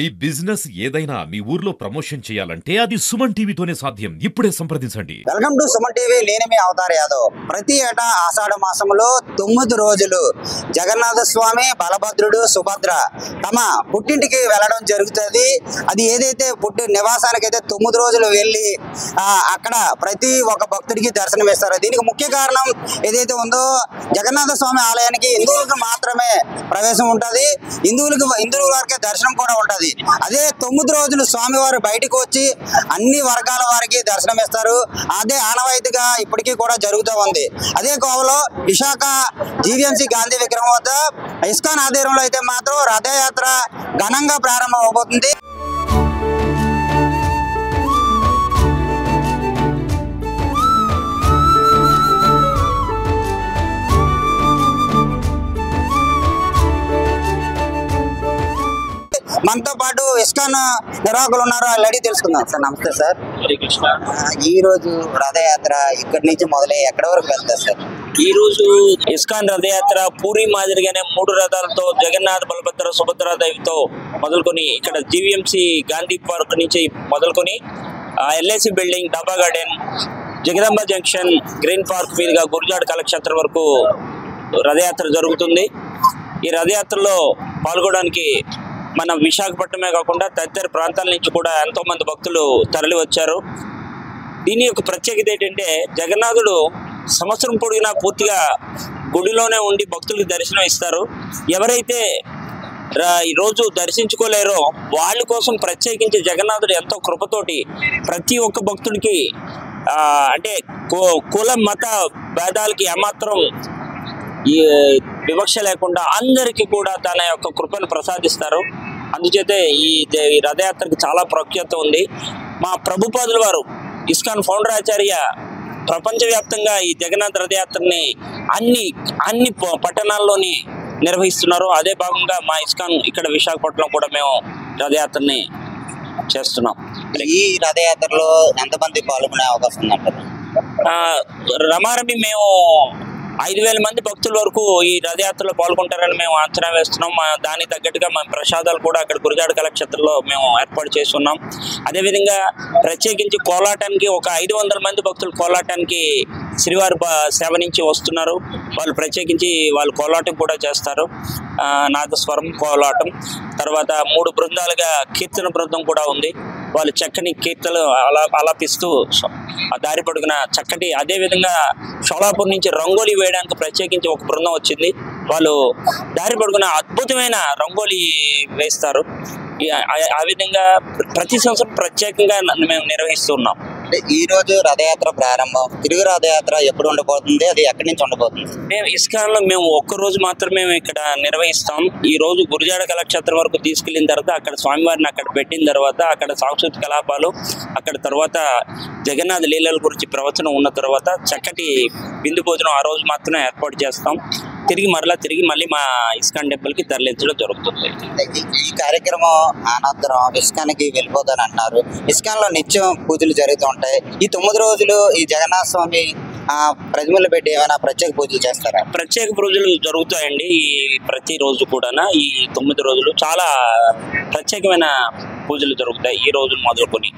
ఈ బిజినెస్ ఏదైనా మీ ఊర్లో ప్రమోషన్ చేయాలంటే అది సుమన్ టీవీతోనే సాధ్యం. ఇప్పుడే సంప్రదించండి. Welcome to Suman TV. నేను మీ అవతార్ యాదవ్. ప్రతి ఏటా ఆషాఢ మాసంలో 9 రోజులు జగన్నాథ స్వామి, బలభద్రుడు, సుభద్ర తమ పుట్టింటికి వెళ్ళడం జరుగుతుంది. అది ఏదైతే నివాసానికైతే 9 రోజులు వెళ్ళి అక్కడ ప్రతి ఒక్క భక్తుడికి దర్శనం ఇస్తారు. దీనికి ముఖ్య కారణం ఏదైతే ఉందో, జగన్నాథ స్వామి ఆలయానికి హిందువులకు మాత్రమే ప్రవేశం ఉంటుంది, హిందువుల వారికి దర్శనం కూడా ఉంటుంది. అదే 9 రోజులు స్వామివారు బయటకు వచ్చి అన్ని వర్గాల వారికి దర్శనం ఇస్తారు. అదే ఆనవాయితీగా ఇప్పటికీ కూడా జరుగుతూ ఉంది. అదే కోవలో విశాఖ జీవీఎంసీ గాంధీ విగ్రహం వద్ద ఇస్కాన్ ఆధ్వర్యంలో అయితే మాత్రం రథయాత్ర ఘనంగా ప్రారంభం అవబోతుంది. మనతో పాటు ఇస్కాన్ నిర్వాహకులు ఉన్నారు, ఆల్రెడీ తెలుసుకుందాం. సార్ నమస్తే సార్. ఈ రోజు రథయాత్ర ఇక్కడి నుంచి మొదలై ఎక్కడి వరకు వెళ్తారు సార్? ఈ రోజు ఇస్కాన్ రథయాత్ర పూరి మాదిరిగానే 3 రథాలతో జగన్నాథ్, బలభద్ర, సుభద్ర దేవితో మొదలుకొని ఇక్కడ జీవీఎంసీ గాంధీ పార్క్ నుంచి మొదలుకొని ఎల్ఐసి బిల్డింగ్, డాబా garden, Jagadamba junction, green park మీదుగా గురజాడ కళాక్షేత్రం వరకు రథయాత్ర జరుగుతుంది. ఈ రథయాత్రలో పాల్గొనడానికి మన విశాఖపట్నమే కాకుండా తదితర ప్రాంతాల నుంచి కూడా ఎంతోమంది భక్తులు తరలి వచ్చారు. దీని యొక్క ప్రత్యేకత ఏంటంటే, జగన్నాథుడు సంవత్సరం పొడిగినా పూర్తిగా గుడిలోనే ఉండి భక్తులకు దర్శనం ఇస్తారు. ఎవరైతే ఈరోజు దర్శించుకోలేరో వాళ్ళ కోసం ప్రత్యేకించి జగన్నాథుడు ఎంతో కృపతోటి ప్రతి ఒక్క భక్తుడికి అంటే కుల మత భేదాలకి ఏమాత్రం ఈ వివక్ష లేకుండా అందరికీ కూడా తన యొక్క కృపను ప్రసాదిస్తారు. అందుచేతే ఈ రథయాత్రకి చాలా ప్రాముఖ్యత ఉంది. మా ప్రభుపాదుల వారు, ఇస్కాన్ ఫౌండర్ ఆచార్య, ప్రపంచవ్యాప్తంగా ఈ జగన్నాథ్ రథయాత్రని అన్ని పట్టణాల్లోని నిర్వహిస్తున్నారు. అదే భాగంగా మా ఇస్కాన్ ఇక్కడ విశాఖపట్నం కూడా మేము రథయాత్రని చేస్తున్నాం. ఈ రథయాత్రలో ఎంతమంది పాల్గొనే అవకాశం ఉందంటారు? రమారమి మేము 5,000 మంది భక్తుల వరకు ఈ రథయాత్రలో పాల్గొంటారని మేము అంచనా వేస్తున్నాం. దానికి తగ్గట్టుగా మేము ప్రసాదాలు కూడా అక్కడ గురజాడ కళాక్షేత్రంలో మేము ఏర్పాటు చేస్తున్నాం. అదేవిధంగా ప్రత్యేకించి కోలాటానికి ఒక 500 మంది భక్తులు కోలాటానికి శ్రీవారి సేవ నుంచి వస్తున్నారు. వాళ్ళు ప్రత్యేకించి వాళ్ళు కోలాటం కూడా చేస్తారు. నాదస్వరం, కోలాటం, తర్వాత 3 బృందాలుగా కీర్తన బృందం కూడా ఉంది. వాళ్ళు చక్కని కీర్తనలు ఆలాపిస్తూ ఆ దారి పొడుగున చక్కటి, అదేవిధంగా షోలాపూర్ నుంచి రంగోలీ వేయడానికి ప్రత్యేకించి ఒక బృందం వచ్చింది. వాళ్ళు దారి పొడుగున అద్భుతమైన రంగోలీ వేస్తారు. ఆ విధంగా ప్రతి సంవత్సరం ప్రత్యేకంగా మేము నిర్వహిస్తున్నాం. ఈ రోజు రథయాత్ర ప్రారంభం, తిరుగు రథయాత్ర ఎప్పుడు ఉండబోతుంది, అది ఎక్కడి నుంచి ఉండబోతుంది? మేము ఇస్కాన్లో మేము ఒక్కరోజు మాత్రమే ఇక్కడ నిర్వహిస్తాం. ఈ రోజు గురజాడ కళాక్షేత్రం వరకు తీసుకెళ్లిన తర్వాత అక్కడ స్వామివారిని అక్కడ పెట్టిన తర్వాత అక్కడ సాంస్కృతిక కలాపాలు, అక్కడ తర్వాత జగన్నాథ్ లీలల గురించి ప్రవచనం ఉన్న తర్వాత చక్కటి విందు భోజనం ఆ రోజు మాత్రమే ఏర్పాటు చేస్తాం. తిరిగి మళ్ళీ మా ఇస్కాన్ టెంపుల్కి తరలించడం జరుగుతుంది. ఈ కార్యక్రమం అనంతరం ఇస్కాన్కి వెళ్ళిపోతాను అంటున్నారు. ఇస్కాన్లో నిత్యం పూజలు జరుగుతూ ఉంటాయి. ఈ 9 రోజులు ఈ జగన్నాథ స్వామి ప్రతిమలు పెట్టి ఏమైనా ప్రత్యేక పూజలు చేస్తారా? ప్రత్యేక పూజలు జరుగుతాయండి. ఈ ప్రతి రోజు కూడా ఈ 9 రోజులు చాలా ప్రత్యేకమైన పూజలు జరుగుతాయి. ఈ రోజు మొదలుకొని